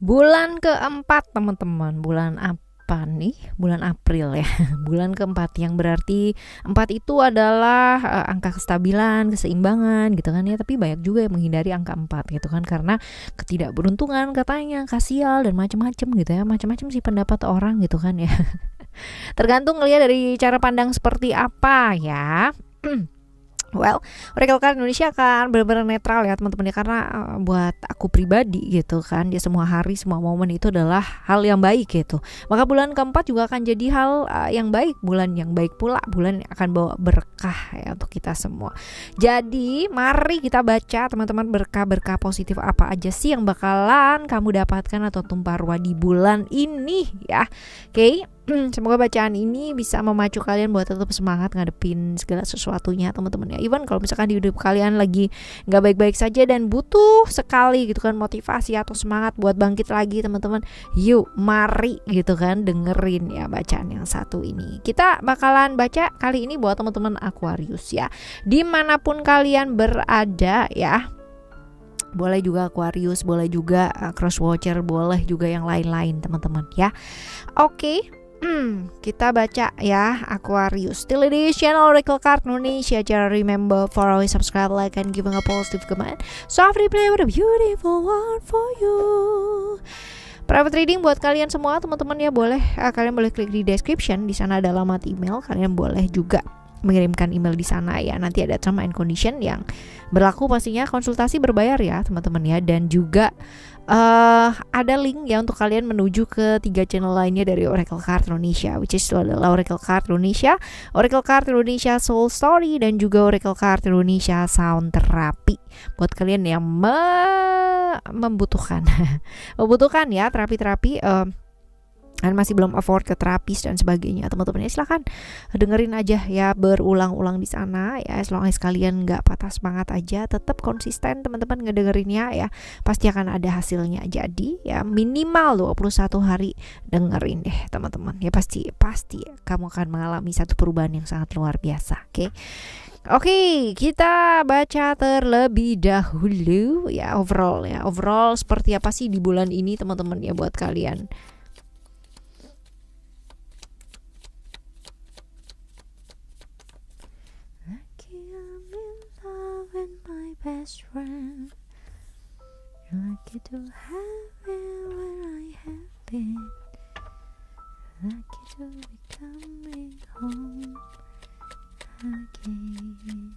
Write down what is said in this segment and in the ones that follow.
Bulan keempat teman-teman, bulan apa nih? Bulan April ya. Bulan keempat yang berarti 4 itu adalah angka kestabilan, keseimbangan gitu kan ya. Tapi banyak juga yang menghindari angka 4 gitu kan karena ketidakberuntungan katanya, kasial dan macam-macam gitu ya. Macam-macam sih pendapat orang gitu kan ya. Tergantung lihat dari cara pandang seperti apa ya. Well, Oracle Card Indonesia akan benar-benar netral ya teman-teman ya, karena buat aku pribadi gitu kan, ya semua hari, semua momen itu adalah hal yang baik gitu. Maka bulan keempat juga akan jadi hal yang baik, bulan yang baik pula, bulan yang akan bawa berkah ya untuk kita semua. Jadi mari kita baca teman-teman, berkah-berkah positif apa aja sih yang bakalan kamu dapatkan atau tumpah ruah di bulan ini ya. Oke. Semoga bacaan ini bisa memacu kalian buat tetap semangat ngadepin segala sesuatunya teman-teman ya. Even kalau misalkan di hidup kalian lagi nggak baik-baik saja dan butuh sekali gitu kan motivasi atau semangat buat bangkit lagi teman-teman, yuk mari gitu kan dengerin ya bacaan yang satu ini. Kita bakalan baca kali ini buat teman-teman Aquarius ya, dimanapun kalian berada ya. Boleh juga Aquarius, boleh juga Crosswatcher, boleh juga yang lain-lain teman-teman ya. Oke. Kita baca ya Aquarius Still Edition Oracle Card Indonesia. Jangan remember for always subscribe, like, and giving a positive comment. So I play with a beautiful one for you. Private reading buat kalian semua teman-teman ya, boleh kalian boleh klik di description, di sana ada alamat email, kalian boleh juga mengirimkan email di sana ya. Nanti ada term and condition yang berlaku, pastinya konsultasi berbayar ya teman-teman ya, dan juga ada link ya untuk kalian menuju ke 3 channel lainnya dari Oracle Card Indonesia, which is adalah Oracle Card Indonesia, Oracle Card Indonesia Soul Story, dan juga Oracle Card Indonesia Sound Therapy. Buat kalian yang membutuhkan membutuhkan ya terapi-terapi dan masih belum afford ke terapis dan sebagainya teman-teman ya, silahkan dengerin aja ya berulang-ulang di sana ya. As long as kalian nggak patah semangat aja, tetap konsisten teman-teman ngedengerinnya ya, pasti akan ada hasilnya. Jadi ya minimal 21 hari dengerin deh teman-teman ya, pasti kamu akan mengalami satu perubahan yang sangat luar biasa. Oke, kita baca terlebih dahulu ya overall seperti apa sih di bulan ini teman-teman ya buat kalian. Best friend, lucky to have it when I have been, lucky to be coming home again.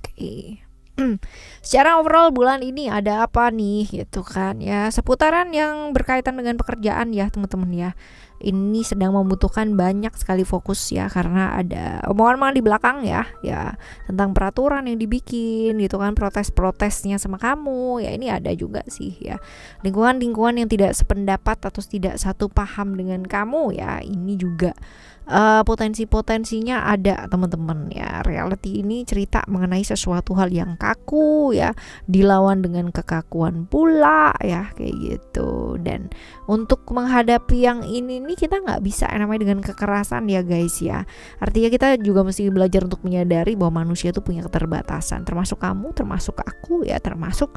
Okay. Secara overall bulan ini ada apa nih gitu kan ya, seputaran yang berkaitan dengan pekerjaan ya teman-teman ya. Ini sedang membutuhkan banyak sekali fokus ya, karena ada omongan-omongan di belakang ya tentang peraturan yang dibikin gitu kan, protes-protesnya sama kamu ya. Ini ada juga sih ya lingkungan yang tidak sependapat atau tidak satu paham dengan kamu ya. Ini juga potensinya ada teman-teman ya. Reality ini cerita mengenai sesuatu hal yang kaku ya, dilawan dengan kekakuan pula ya, kayak gitu. Dan untuk menghadapi yang ini nih kita nggak bisa namanya dengan kekerasan ya guys ya. Artinya kita juga mesti belajar untuk menyadari bahwa manusia itu punya keterbatasan, termasuk kamu, termasuk aku ya, termasuk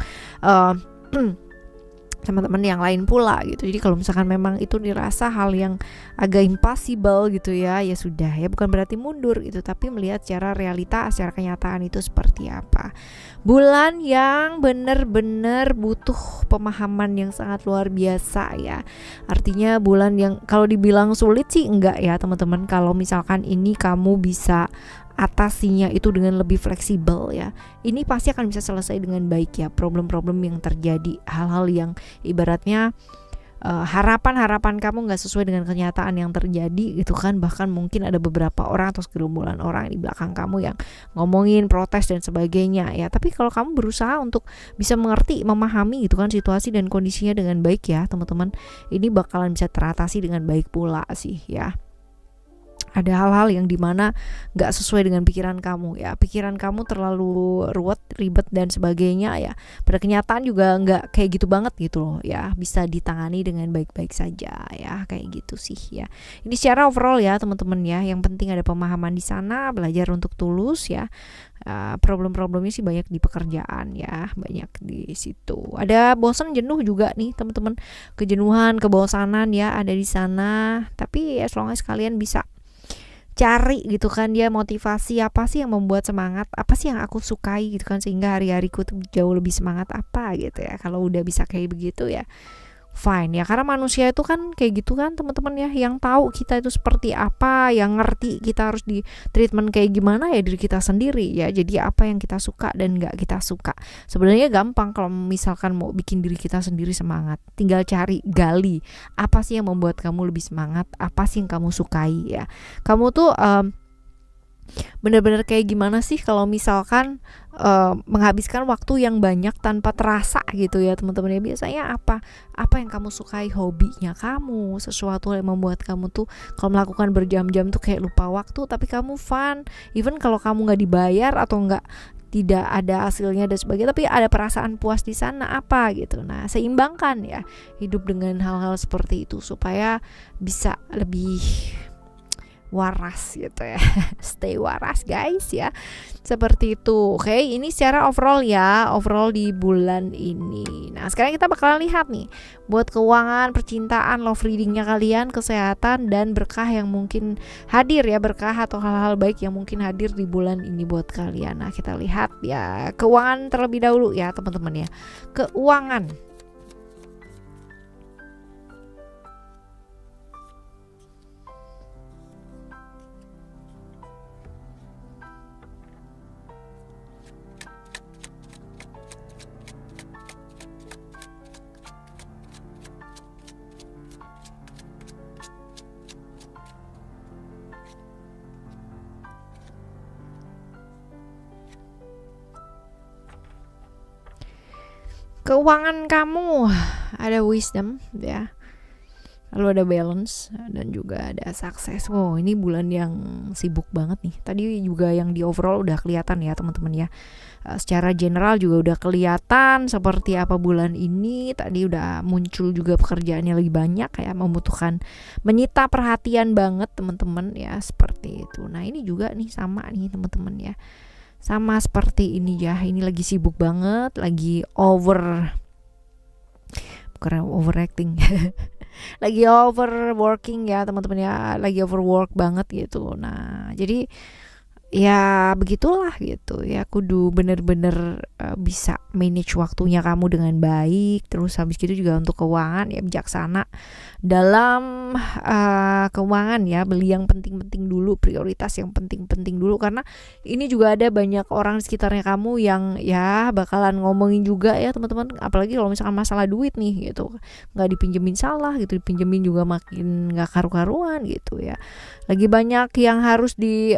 teman-teman yang lain pula gitu. Jadi kalau misalkan memang itu dirasa hal yang agak impossible gitu ya sudah ya, bukan berarti mundur gitu, tapi melihat secara realita, secara kenyataan itu seperti apa. Bulan yang benar-benar butuh pemahaman yang sangat luar biasa ya. Artinya bulan yang kalau dibilang sulit sih enggak ya teman-teman, kalau misalkan ini kamu bisa atasinya itu dengan lebih fleksibel ya, ini pasti akan bisa selesai dengan baik ya problem-problem yang terjadi, hal-hal yang ibaratnya harapan kamu nggak sesuai dengan kenyataan yang terjadi gitu kan. Bahkan mungkin ada beberapa orang atau segerombolan orang di belakang kamu yang ngomongin, protes dan sebagainya ya, tapi kalau kamu berusaha untuk bisa mengerti, memahami gitu kan situasi dan kondisinya dengan baik ya teman-teman, ini bakalan bisa teratasi dengan baik pula sih ya. ada hal-hal yang dimana nggak sesuai dengan pikiran kamu ya, pikiran kamu terlalu ruwet, ribet dan sebagainya ya. Pada kenyataan juga nggak kayak gitu banget gitu loh ya, bisa ditangani dengan baik-baik saja ya, kayak gitu sih ya. Ini secara overall ya teman-teman ya, yang penting ada pemahaman di sana, belajar untuk tulus ya. Problem-problemnya sih banyak di pekerjaan ya, banyak di situ. Ada bosan, jenuh juga nih teman-teman, kejenuhan, kebosanan ya ada di sana. Tapi as long as kalian bisa cari gitu kan dia motivasi, apa sih yang membuat semangat, apa sih yang aku sukai gitu kan, sehingga hari-hariku tuh jauh lebih semangat apa gitu ya. Kalau udah bisa kayak begitu ya fine ya, karena manusia itu kan kayak gitu kan teman-teman ya, yang tahu kita itu seperti apa, yang ngerti kita harus di treatment kayak gimana ya diri kita sendiri ya. Jadi apa yang kita suka dan nggak kita suka sebenarnya gampang kalau misalkan mau bikin diri kita sendiri semangat, tinggal cari, gali apa sih yang membuat kamu lebih semangat, apa sih yang kamu sukai ya. Kamu tuh benar-benar kayak gimana sih kalau misalkan menghabiskan waktu yang banyak tanpa terasa gitu ya teman-teman ya. Biasanya apa yang kamu sukai, hobinya kamu, sesuatu yang membuat kamu tuh kalau melakukan berjam-jam tuh kayak lupa waktu, tapi kamu fun, even kalau kamu nggak dibayar atau nggak, tidak ada hasilnya dan sebagainya, tapi ada perasaan puas di sana apa gitu. Nah, seimbangkan ya hidup dengan hal-hal seperti itu supaya bisa lebih waras gitu ya. Stay waras guys ya, seperti itu. Oke, ini secara overall ya, overall di bulan ini. Nah sekarang kita bakalan lihat nih buat keuangan, percintaan, love readingnya kalian, kesehatan dan berkah yang mungkin hadir ya, berkah atau hal-hal baik yang mungkin hadir di bulan ini buat kalian. Nah kita lihat ya keuangan terlebih dahulu ya teman-teman ya. Keuangan, keuangan kamu ada wisdom ya, lalu ada balance dan juga ada sukses. Wow, ini bulan yang sibuk banget nih. Tadi juga yang di overall udah kelihatan ya teman-teman ya. Secara general juga udah kelihatan seperti apa bulan ini. Tadi udah muncul juga pekerjaannya lebih banyak ya, membutuhkan menyita perhatian banget teman-teman ya, seperti itu. Nah, ini juga nih sama nih teman-teman ya. Sama seperti ini ya. Ini lagi sibuk banget, lagi overacting. Lagi overworking ya teman-teman ya, lagi overwork banget gitu. Nah jadi ya begitulah gitu ya, kudu bener-bener bisa manage waktunya kamu dengan baik. Terus habis gitu juga untuk keuangan ya bijaksana dalam keuangan ya, beli yang penting-penting dulu, prioritas yang penting-penting dulu, karena ini juga ada banyak orang di sekitarnya kamu yang ya bakalan ngomongin juga ya teman-teman, apalagi kalau misalkan masalah duit nih gitu, nggak dipinjemin salah gitu, dipinjemin juga makin nggak karu-karuan gitu ya. Lagi banyak yang harus di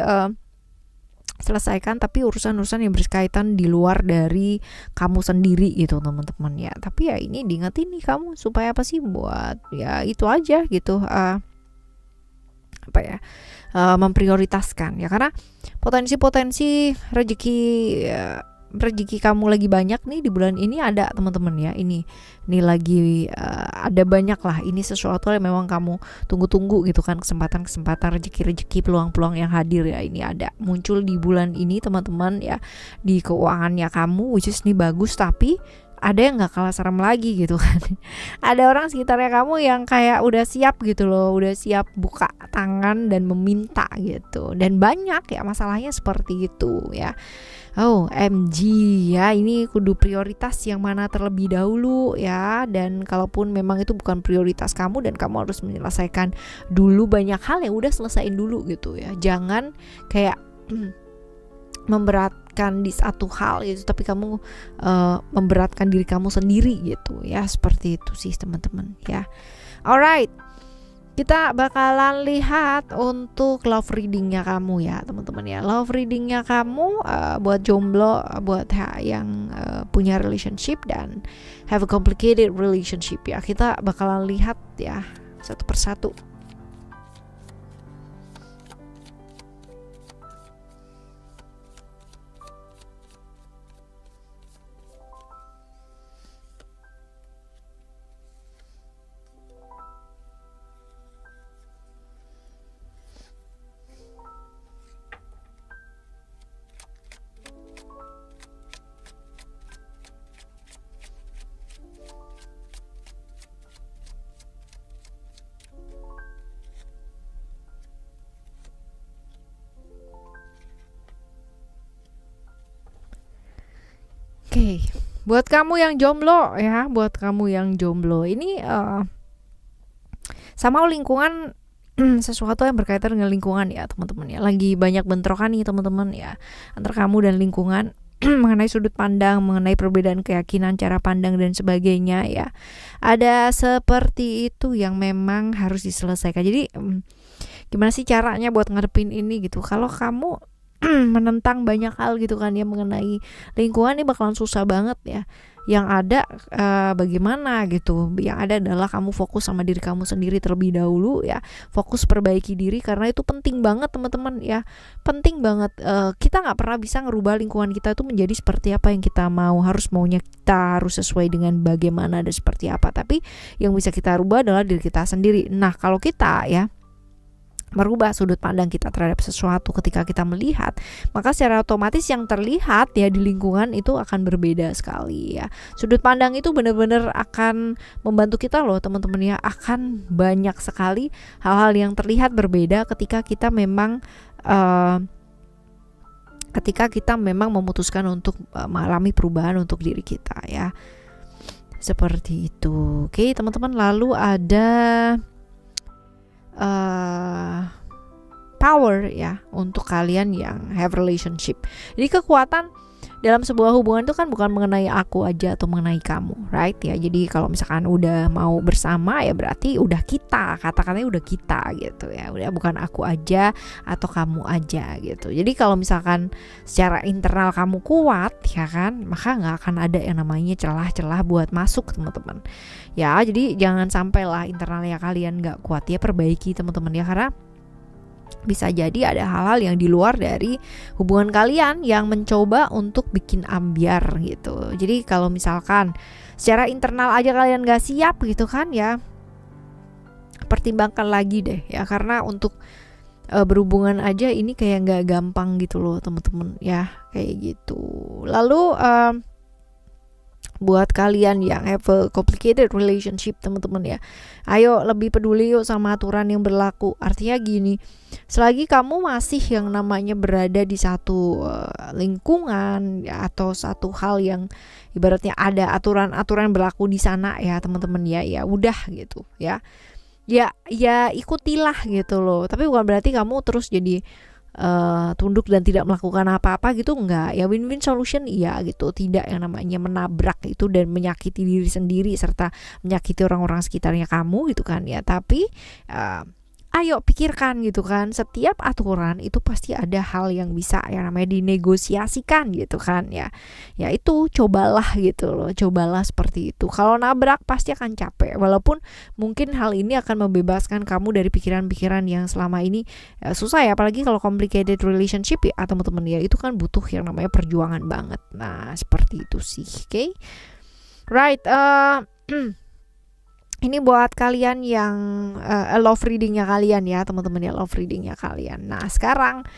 selesaikan, tapi urusan-urusan yang berkaitan di luar dari kamu sendiri gitu teman-teman ya. Tapi ya ini diingetin nih kamu supaya apa sih, buat ya itu aja gitu, memprioritaskan ya, karena potensi-potensi rezeki kamu lagi banyak nih di bulan ini ada teman-teman ya. Ini lagi ada banyak lah, ini sesuatu yang memang kamu tunggu-tunggu gitu kan, kesempatan-kesempatan, rezeki-rezeki, peluang-peluang yang hadir ya, ini ada muncul di bulan ini teman-teman ya, di keuangannya kamu, which is ini bagus. Tapi ada yang gak kalah serem lagi gitu kan. Ada orang sekitarnya kamu yang kayak udah siap gitu loh, udah siap buka tangan dan meminta gitu, dan banyak ya masalahnya seperti itu ya. Oh MG ya, ini kudu prioritas yang mana terlebih dahulu ya. Dan kalaupun memang itu bukan prioritas kamu dan kamu harus menyelesaikan dulu banyak hal, yang udah selesain dulu gitu ya. Jangan kayak memberatkan di satu hal gitu, tapi kamu memberatkan diri kamu sendiri gitu ya. Seperti itu sih teman-teman ya. Alright, kita bakalan lihat untuk love readingnya kamu ya teman-teman ya. Love readingnya kamu buat jomblo, buat yang punya relationship dan have a complicated relationship ya. Kita bakalan lihat ya satu persatu. Oke, buat kamu yang jomblo ya, buat kamu yang jomblo ini sama lingkungan sesuatu yang berkaitan dengan lingkungan ya teman-teman ya. Lagi banyak bentrokan nih teman-teman ya antara kamu dan lingkungan mengenai sudut pandang, mengenai perbedaan keyakinan, cara pandang dan sebagainya ya. Ada seperti itu yang memang harus diselesaikan. Jadi gimana sih caranya buat ngadepin ini gitu? Kalau kamu menentang banyak hal gitu kan ya mengenai lingkungan, ini bakalan susah banget ya. Yang ada bagaimana gitu, yang ada adalah kamu fokus sama diri kamu sendiri terlebih dahulu ya, fokus perbaiki diri karena itu penting banget teman-teman ya, penting banget. Kita nggak pernah bisa ngerubah lingkungan kita itu menjadi seperti apa yang kita mau, harus maunya kita harus sesuai dengan bagaimana dan seperti apa, tapi yang bisa kita rubah adalah diri kita sendiri. Nah kalau kita ya merubah sudut pandang kita terhadap sesuatu ketika kita melihat, maka secara otomatis yang terlihat ya di lingkungan itu akan berbeda sekali ya. Sudut pandang itu benar-benar akan membantu kita loh teman-teman ya, akan banyak sekali hal-hal yang terlihat berbeda ketika kita memang memutuskan untuk mengalami perubahan untuk diri kita ya. Seperti itu. Oke teman-teman, lalu ada power ya untuk kalian yang have relationship. Jadi kekuatan dalam sebuah hubungan itu kan bukan mengenai aku aja atau mengenai kamu, right ya. Jadi kalau misalkan udah mau bersama ya berarti udah kita, kata-katanya udah kita gitu ya. Udah bukan aku aja atau kamu aja gitu. Jadi kalau misalkan secara internal kamu kuat ya kan, maka nggak akan ada yang namanya celah-celah buat masuk teman-teman. Ya jadi jangan sampailah internalnya kalian nggak kuat ya, perbaiki teman-teman ya, karena bisa jadi ada hal-hal yang di luar dari hubungan kalian yang mencoba untuk bikin ambiar gitu. Jadi kalau misalkan secara internal aja kalian gak siap gitu kan ya, pertimbangkan lagi deh ya, karena untuk berhubungan aja ini kayak gak gampang gitu loh teman-teman ya, kayak gitu. Lalu buat kalian yang have a complicated relationship teman-teman ya, ayo lebih peduli yuk sama aturan yang berlaku. Artinya gini, selagi kamu masih yang namanya berada di satu lingkungan ya, atau satu hal yang ibaratnya ada aturan-aturan berlaku di sana ya teman-teman ya, ya udah gitu ya, ya ikutilah gitu loh. Tapi bukan berarti kamu terus jadi tunduk dan tidak melakukan apa-apa gitu, enggak ya. Win-win solution iya gitu, tidak yang namanya menabrak itu dan menyakiti diri sendiri serta menyakiti orang-orang sekitarnya kamu gitu kan ya. Tapi ayo pikirkan gitu kan, setiap aturan itu pasti ada hal yang bisa yang namanya dinegosiasikan gitu kan ya. Ya itu cobalah gitu loh, cobalah seperti itu. Kalau nabrak pasti akan capek, walaupun mungkin hal ini akan membebaskan kamu dari pikiran-pikiran yang selama ini susah ya, apalagi kalau complicated relationship ya teman-teman ya, itu kan butuh yang namanya perjuangan banget. Nah seperti itu sih. Oke, right. Ini buat kalian yang love readingnya kalian ya teman-teman ya, love readingnya kalian. Nah sekarang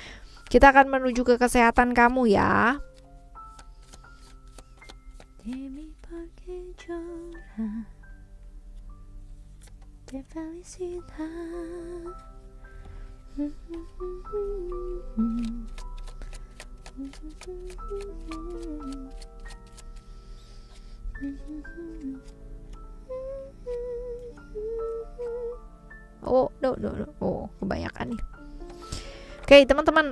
kita akan menuju ke kesehatan kamu ya. Oh, kebanyakan nih. Oke, teman-teman,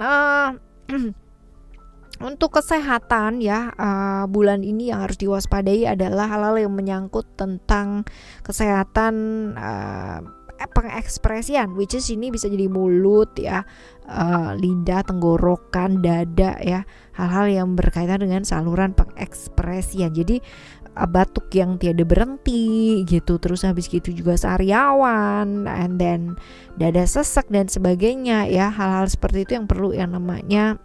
untuk kesehatan ya, bulan ini yang harus diwaspadai adalah hal-hal yang menyangkut tentang kesehatan pengekspresian, which is ini bisa jadi mulut ya, lidah, tenggorokan, dada ya, hal-hal yang berkaitan dengan saluran pengekspresian. Jadi batuk yang tiada berhenti gitu, terus habis gitu juga sariawan, and then dada sesak dan sebagainya ya. Hal-hal seperti itu yang perlu yang namanya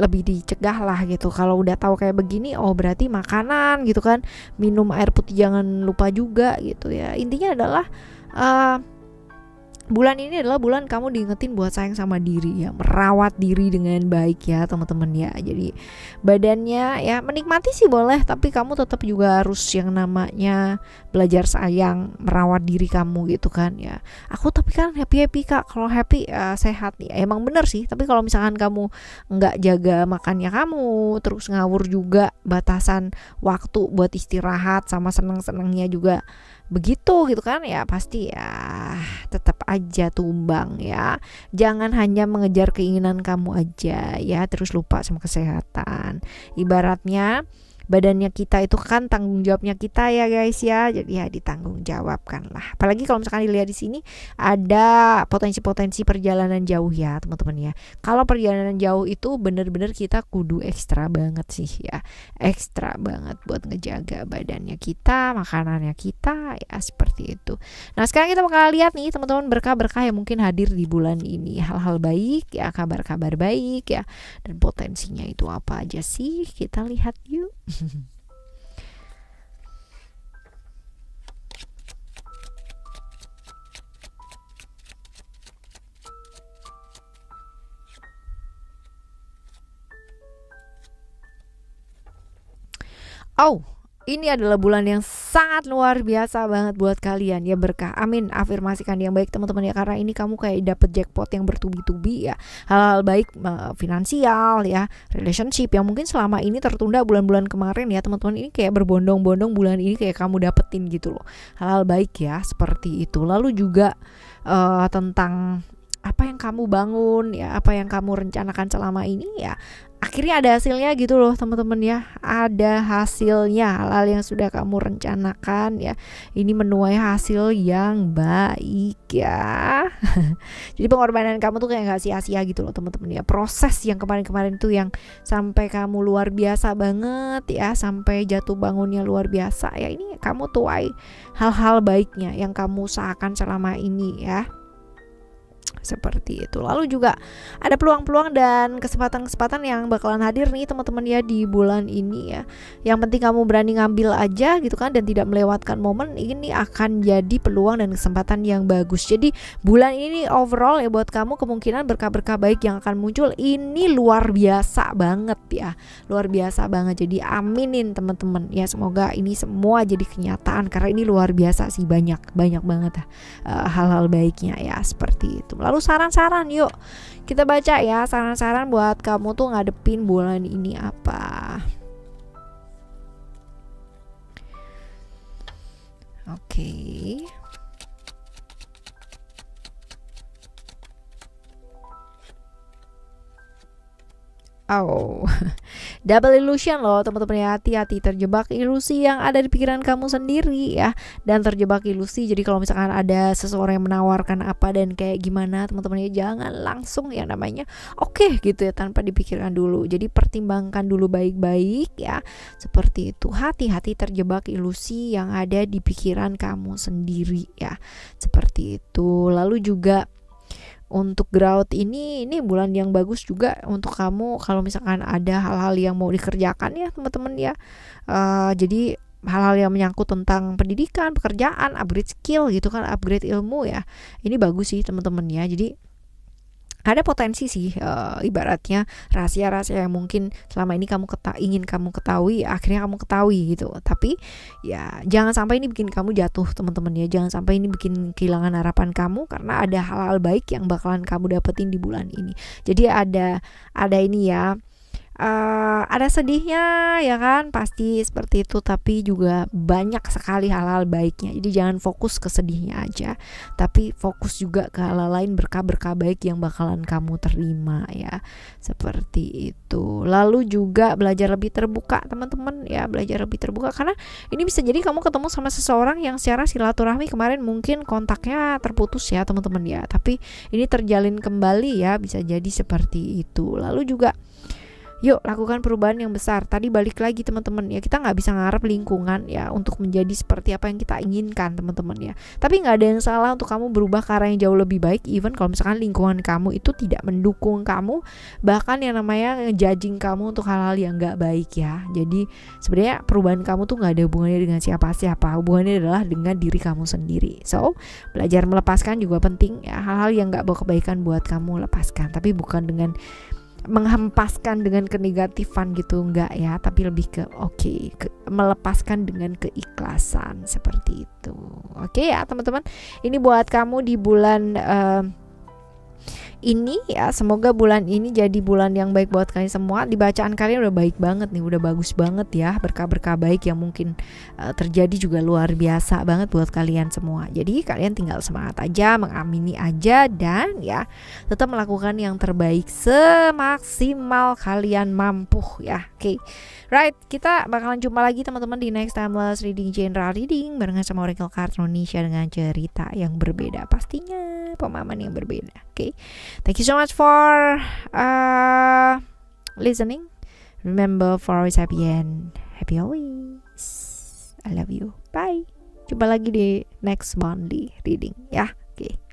lebih dicegah lah gitu. Kalau udah tahu kayak begini, oh berarti makanan gitu kan, minum air putih jangan lupa juga gitu ya. Intinya adalah Bulan ini adalah bulan kamu diingetin buat sayang sama diri ya, merawat diri dengan baik ya teman-teman ya. Jadi badannya ya menikmati sih boleh, tapi kamu tetap juga harus yang namanya belajar sayang, merawat diri kamu gitu kan ya. Aku tapi kan happy kak, kalau happy sehat ya. Emang bener sih, tapi kalau misalkan kamu nggak jaga makannya kamu, terus ngawur juga batasan waktu buat istirahat sama seneng-senengnya juga begitu gitu kan ya, pasti ya tetap aja tumbang ya. Jangan hanya mengejar keinginan kamu aja ya, terus lupa sama kesehatan. Ibaratnya badannya kita itu kan tanggung jawabnya kita ya guys ya, jadi ya ditanggung jawabkan lah. Apalagi kalau misalkan dilihat di sini ada potensi-potensi perjalanan jauh ya teman-teman ya. Kalau perjalanan jauh itu bener-bener kita kudu ekstra banget sih ya, ekstra banget buat ngejaga badannya kita, makanannya kita ya, seperti itu. Nah sekarang kita bakal lihat nih teman-teman berkah-berkah yang mungkin hadir di bulan ini, hal-hal baik ya, kabar-kabar baik ya, dan potensinya itu apa aja sih, kita lihat yuk. Oh, ini adalah bulan yang sangat luar biasa banget buat kalian ya, berkah. Amin, afirmasikan yang baik teman-teman ya, karena ini kamu kayak dapet jackpot yang bertubi-tubi ya. Hal-hal baik finansial ya, relationship yang mungkin selama ini tertunda bulan-bulan kemarin ya teman-teman, ini kayak berbondong-bondong bulan ini kayak kamu dapetin gitu loh. Hal-hal baik ya, seperti itu. Lalu juga tentang apa yang kamu bangun ya, apa yang kamu rencanakan selama ini ya, akhirnya ada hasilnya gitu loh teman-teman ya. Ada hasilnya, hal-hal yang sudah kamu rencanakan ya, ini menuai hasil yang baik ya. Jadi pengorbanan kamu tuh kayak gak sia-sia gitu loh teman-teman ya. Proses yang kemarin-kemarin tuh yang sampai kamu luar biasa banget ya, sampai jatuh bangunnya luar biasa ya, ini kamu tuai hal-hal baiknya yang kamu usahakan selama ini ya, seperti itu. Lalu juga ada peluang-peluang dan kesempatan-kesempatan yang bakalan hadir nih teman-teman ya di bulan ini ya. Yang penting kamu berani ngambil aja gitu kan, dan tidak melewatkan momen ini, akan jadi peluang dan kesempatan yang bagus. Jadi bulan ini overall ya buat kamu kemungkinan berkah-berkah baik yang akan muncul ini luar biasa banget ya, luar biasa banget. Jadi aminin teman-teman ya, semoga ini semua jadi kenyataan karena ini luar biasa sih, banyak banget hal-hal baiknya ya, seperti itu. Lalu saran-saran yuk kita baca ya, saran-saran buat kamu tuh ngadepin bulan ini apa. Oke. Oh, double illusion loh teman-teman ya, hati-hati terjebak ilusi yang ada di pikiran kamu sendiri ya, dan terjebak ilusi. Jadi kalau misalkan ada seseorang yang menawarkan apa dan kayak gimana teman-teman ya, jangan langsung ya namanya oke gitu ya tanpa dipikirkan dulu. Jadi pertimbangkan dulu baik-baik ya, seperti itu. Hati-hati terjebak ilusi yang ada di pikiran kamu sendiri ya, seperti itu. Lalu juga untuk growth ini bulan yang bagus juga untuk kamu kalau misalkan ada hal-hal yang mau dikerjakan ya teman-teman ya. Jadi hal-hal yang menyangkut tentang pendidikan, pekerjaan, upgrade skill gitu kan, upgrade ilmu ya, ini bagus sih teman-teman ya. Jadi ada potensi sih, ibaratnya rahasia-rahasia yang mungkin selama ini ingin kamu ketahui, akhirnya kamu ketahui gitu. Tapi ya jangan sampai ini bikin kamu jatuh teman-teman ya, jangan sampai ini bikin kehilangan harapan kamu, karena ada hal-hal baik yang bakalan kamu dapetin di bulan ini. Jadi ada ini ya, ada sedihnya ya kan, pasti seperti itu, tapi juga banyak sekali hal-hal baiknya. Jadi jangan fokus ke sedihnya aja, tapi fokus juga ke hal lain, berkah-berkah baik yang bakalan kamu terima ya, seperti itu. Lalu juga belajar lebih terbuka teman-teman ya, belajar lebih terbuka, karena ini bisa jadi kamu ketemu sama seseorang yang secara silaturahmi kemarin mungkin kontaknya terputus ya teman-teman ya, tapi ini terjalin kembali ya, bisa jadi seperti itu. Lalu juga Yuk lakukan perubahan yang besar. Tadi balik lagi teman-teman ya, kita nggak bisa ngarep lingkungan ya untuk menjadi seperti apa yang kita inginkan teman-teman ya. Tapi nggak ada yang salah untuk kamu berubah ke arah yang jauh lebih baik, even kalau misalkan lingkungan kamu itu tidak mendukung kamu, bahkan yang namanya ngejudging kamu untuk hal-hal yang nggak baik ya. Jadi sebenarnya perubahan kamu tuh nggak ada hubungannya dengan siapa-siapa, hubungannya adalah dengan diri kamu sendiri. So belajar melepaskan juga penting ya, hal-hal yang nggak bawa kebaikan buat kamu lepaskan, tapi bukan dengan menghempaskan dengan kenegatifan gitu, enggak ya, tapi lebih ke melepaskan dengan keikhlasan seperti itu. Oke ya teman-teman, ini buat kamu di bulan ini ya, semoga bulan ini jadi bulan yang baik buat kalian semua. Di bacaan kalian udah baik banget nih, udah bagus banget ya, berkah-berkah baik yang mungkin terjadi juga luar biasa banget buat kalian semua. Jadi kalian tinggal semangat aja, mengamini aja, dan ya tetap melakukan yang terbaik semaksimal kalian mampu ya. Oke. Right, kita bakalan jumpa lagi teman-teman di next timeless reading, general reading barengan sama Oracle Card Indonesia dengan cerita yang berbeda, pastinya pemahaman yang berbeda. Oke. Thank you so much for listening. Remember for always happy and happy always. I love you. Bye. Jumpa lagi di next monthly reading ya. Oke.